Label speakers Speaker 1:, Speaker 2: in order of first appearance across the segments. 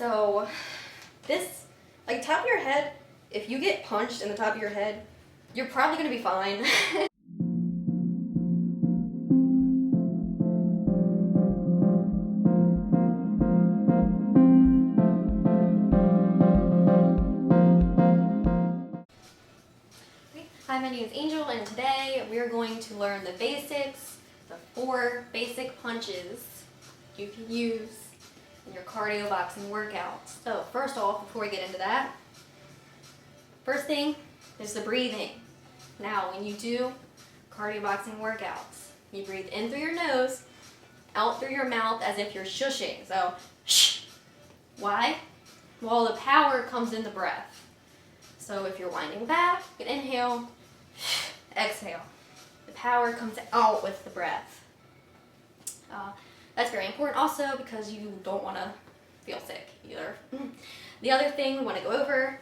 Speaker 1: So this, like top of your head, if you get punched in the top of your head, you're probably gonna be fine. Hi, my name is Angel, and today we are going to learn the basics, the 4 basic punches you can use in your cardio boxing workouts. So first off, before we get into that, first thing is the breathing. Now, when you do cardio boxing workouts, you breathe in through your nose, out through your mouth as if you're shushing. So, shh. Why? Well, the power comes in the breath. So if you're winding back, you can inhale, exhale. The power comes out with the breath. That's very important also because you don't want to feel sick either. The other thing we want to go over,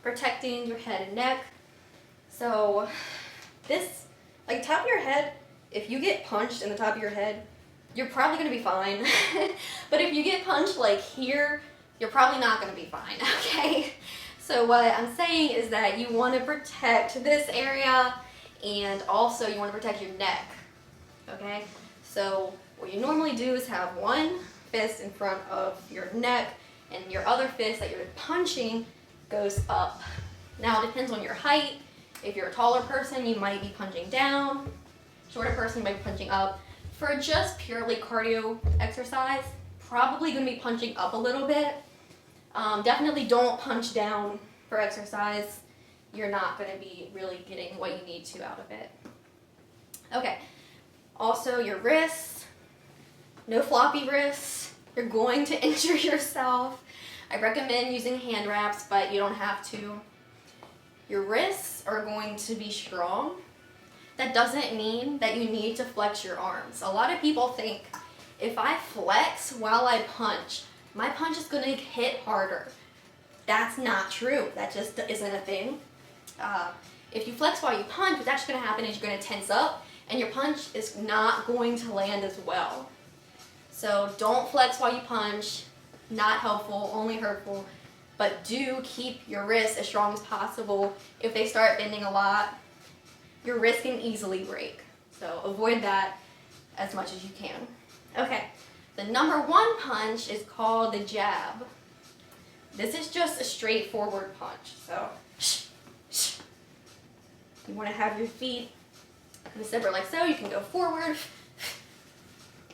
Speaker 1: protecting your head and neck. So this, like top of your head, if you get punched in the top of your head, you're probably going to be fine. But if you get punched like here, you're probably not going to be fine, okay? So what I'm saying is that you want to protect this area and also you want to protect your neck, okay? So what you normally do is have one fist in front of your neck and your other fist that you're punching goes up. Now it depends on your height. If you're a taller person, you might be punching down. Shorter person, you might be punching up. For just purely cardio exercise, probably going to be punching up a little bit. Definitely don't punch down for exercise. You're not going to be really getting what you need to out of it. Okay, also your wrists, no floppy wrists. You're going to injure yourself. I recommend using hand wraps, but you don't have to. Your wrists are going to be strong. That doesn't mean that you need to flex your arms. A lot of people think if I flex while I punch, my punch is going to hit harder. That's not true. That just isn't a thing. If you flex while you punch, what's actually going to happen is you're going to tense up and your punch is not going to land as well. So don't flex while you punch. Not helpful, only hurtful. But do keep your wrists as strong as possible. If they start bending a lot, your wrist can easily break. So avoid that as much as you can. Okay. The number 1 punch is called the jab. This is just a straightforward punch. So, you want to have your feet separate like so. You can go forward,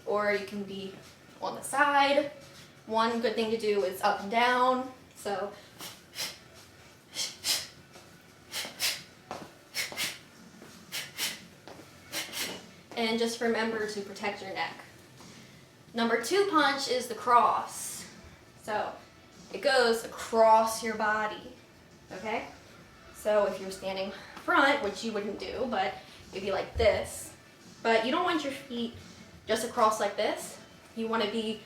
Speaker 1: or you can be on the side. One good thing to do is up and down. So, and just remember to protect your neck. Number 2 punch is the cross. So it goes across your body, okay? So if you're standing front, which you wouldn't do, but it'd be like this. But you don't want your feet just across like this. You want to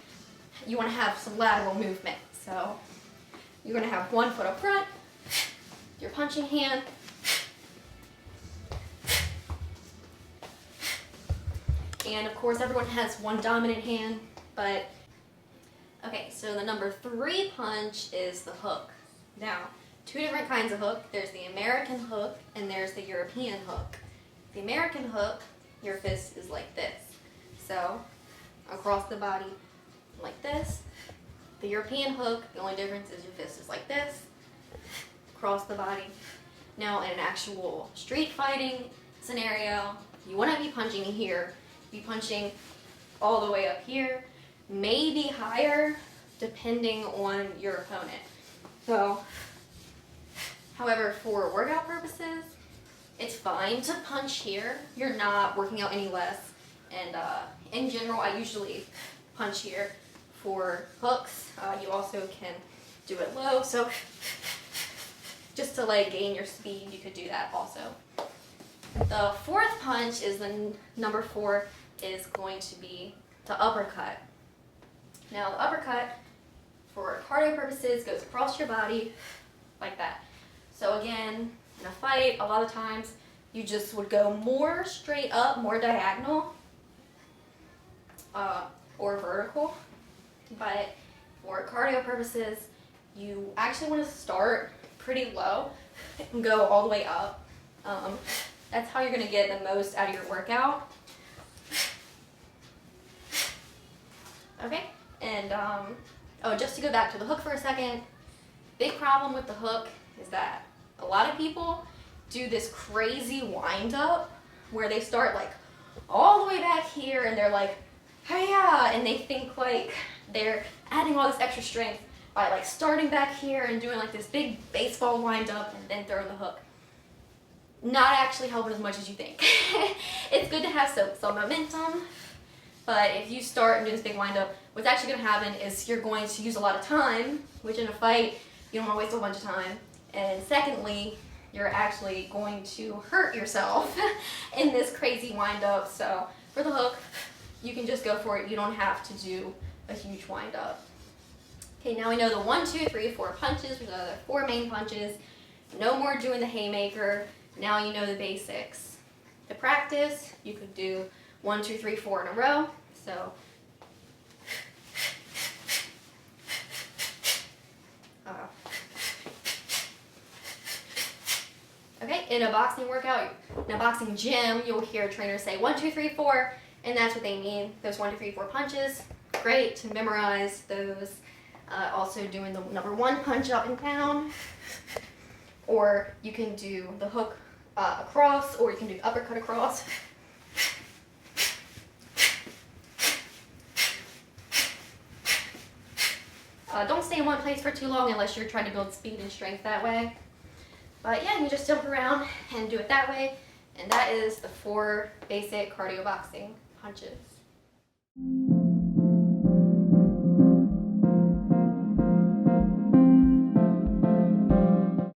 Speaker 1: have some lateral movement. So you're going to have one foot up front, your punching hand, and of course, everyone has one dominant hand, but okay, so the number 3 punch is the hook. Now, 2 different kinds of hook. There's the American hook and there's the European hook. The American hook, your fist is like this. So, across the body like this. The European hook, the only difference is your fist is like this, across the body. Now, in an actual street fighting scenario, you want to be punching here. Be punching all the way up here, maybe higher depending on your opponent. So, however, for workout purposes, it's fine to punch here. You're not working out any less. And in general, I usually punch here for hooks. You also can do it low. So just to like gain your speed, you could do that also. The 4th punch is the number 4 is going to be the uppercut. Now the uppercut, for cardio purposes, goes across your body like that. So again, in a fight, a lot of times you just would go more straight up, more diagonal, or vertical. But for cardio purposes, you actually want to start pretty low and go all the way up. That's how you're going to get the most out of your workout. Okay, and just to go back to the hook for a second, big problem with the hook is that a lot of people do this crazy wind up where they start like all the way back here and they're like, hey yeah, and they think like they're adding all this extra strength by like starting back here and doing like this big baseball wind up and then throwing the hook. Not actually helping as much as you think. It's good to have some momentum, but if you start and do this big wind up, what's actually going to happen is you're going to use a lot of time, which in a fight, you don't want to waste a bunch of time. And secondly, you're actually going to hurt yourself in this crazy wind up. So for the hook, you can just go for it. You don't have to do a huge wind up. Okay, now we know the 1, 2, 3, 4 punches, which are the 4 main punches. No more doing the haymaker. Now you know the basics. To practice, you could do 1, 2, 3, 4 in a row. So okay, in a boxing workout, in a boxing gym, you'll hear trainers say 1, 2, 3, 4, and that's what they mean. Those 1, 2, 3, 4 punches. Great to memorize those. Also doing the number 1 punch up and down, or you can do the hook across, or you can do the uppercut across. Don't stay in one place for too long unless you're trying to build speed and strength that way. But yeah, you just jump around and do it that way. And that is the 4 basic cardio boxing punches.